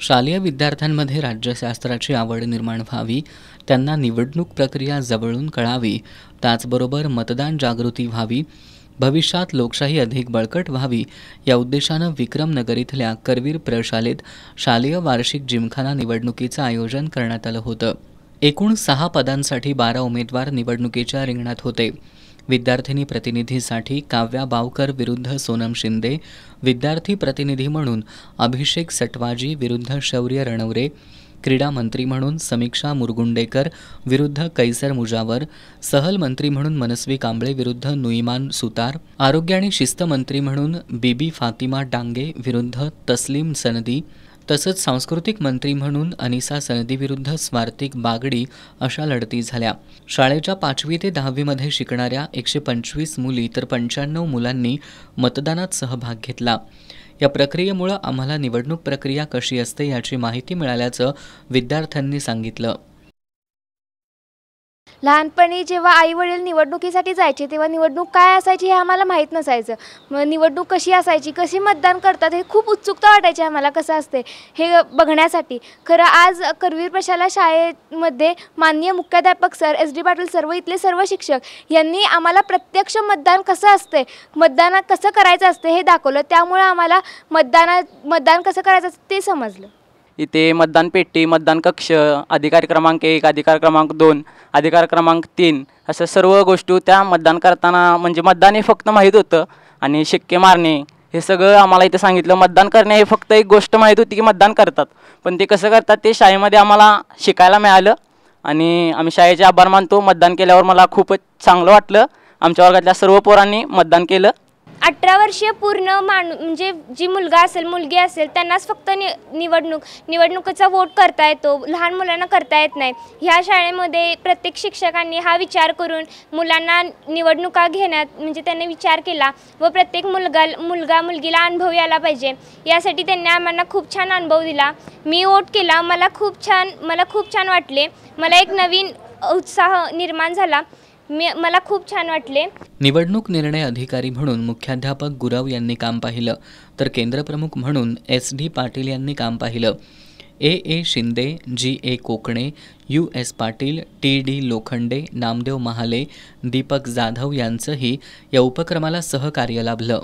शालेय विद्यार्थ्यांमध्ये राज्यशास्त्राची आवड निर्माण व्हावी, त्यांना निवडणूक प्रक्रिया जवळून कळावी, त्याचबरोबर मतदान जागृती व्हावी, भविष्यात लोकशाही अधिक बळकट व्हावी या उद्देशानं विक्रमनगर इथल्या करवीर प्रशालेत शालेय वार्षिक जिमखाना निवडणुकीचं आयोजन करण्यात आलं होतं। एकूण 6 पदांसाठी 12 उमेदवार निवडणुकीच्या रिंगणात होते। विद्यार्थिनी प्रतिनिधीसाठी काव्या बावकर विरुद्ध सोनम शिंदे, विद्यार्थी प्रतिनिधी म्हणून अभिषेक सटवाजी विरुद्ध शौर्य रणवरे, क्रीडा मंत्री म्हणून समीक्षा मुरगुंडेकर विरुद्ध कैसर मुजावर, सहल मंत्री म्हणून मनस्वी कांबळे विरुद्ध नुईमान सुतार, आरोग्य आणि शिस्त मंत्री म्हणून बीबी फातिमा डांगे विरुद्ध तस्लीम सनदी, तसंच सांस्कृतिक मंत्री म्हणून अनिसा सनदी विरुद्ध स्वार्तिक बागडी अशा लढती झाल्या। शाळेच्या 5वी ते 10वी मध्ये शिकणाऱ्या 125 मुली तर 95 मुलांनी मतदानात सहभाग घेतला। या प्रक्रियेमुळे आम्हाला निवडणूक प्रक्रिया कशी असते याची माहिती मिळाल्याचं विद्यार्थ्यांनी सांगितलं। लहानपणी जेव्हा आई वडील निवडणुकीसाठी जायचे तेव्हा निवडणूक काय असायची हे आम्हाला माहीत नसायचं। मग निवडणूक कशी असायची, कशी मतदान करतात हे खूप उत्सुकता वाटायची आम्हाला, कसं असते हे बघण्यासाठी। खरं आज करवीर प्रशाला शाळेमध्ये माननीय मुख्याध्यापक सर SD पाटील सर्व इथले सर्व शिक्षक यांनी आम्हाला प्रत्यक्ष मतदान कसं असते, मतदान कसं करायचं असते हे दाखवलं। त्यामुळे आम्हाला मतदान कसं करायचं ते समजलं। इथे मतदान पेटी, मतदान कक्ष, अधिकार क्रमांक 1, अधिकार क्रमांक 2, अधिकार क्रमांक 3 अशा सर्व गोष्टी त्या मतदान करताना म्हणजे मतदान हे फक्त माहीत होतं आणि शिक्के मारणे हे सगळं आम्हाला इथे सांगितलं। मतदान करणे हे फक्त एक गोष्ट माहीत होती की मतदान करतात, पण ते कसं करतात ते शाळेमध्ये आम्हाला शिकायला मिळालं आणि आम्ही शाळेचे आभार मानतो। मतदान केल्यावर मला खूपच चांगलं वाटलं। आमच्या वर्गातल्या सर्व पोरांनी मतदान केलं। 18 वर्षीय पूर्ण म्हणजे जी मुलगा असेल मुलगी असेल त्यांनाच फक्त निवडणुकीचा वोट करता येतो, लहान मुलांना करता येत नाही। ह्या शाळेमध्ये प्रत्येक शिक्षकांनी हा विचार करून मुलांना निवडणुका घेण्यात म्हणजे त्यांनी विचार केला व प्रत्येक मुलगा मुलगीला अनुभव यायला पाहिजे यासाठी त्यांनी आम्हाला खूप छान अनुभव दिला। मी वोट केला, मला खूप छान वाटले, मला एक नवीन उत्साह निर्माण झाला, मला खूप छान वाटले। निवडणूक निर्णय अधिकारी म्हणून मुख्याध्यापक गुरव यांनी काम पाहिलं, तर केंद्रप्रमुख म्हणून SD पाटील यांनी काम पाहिलं। AA शिंदे, GA कोकणे, US पाटील, TD लोखंडे, नामदेव महाले, दीपक जाधव यांचंही या उपक्रमाला सहकार्य लाभलं।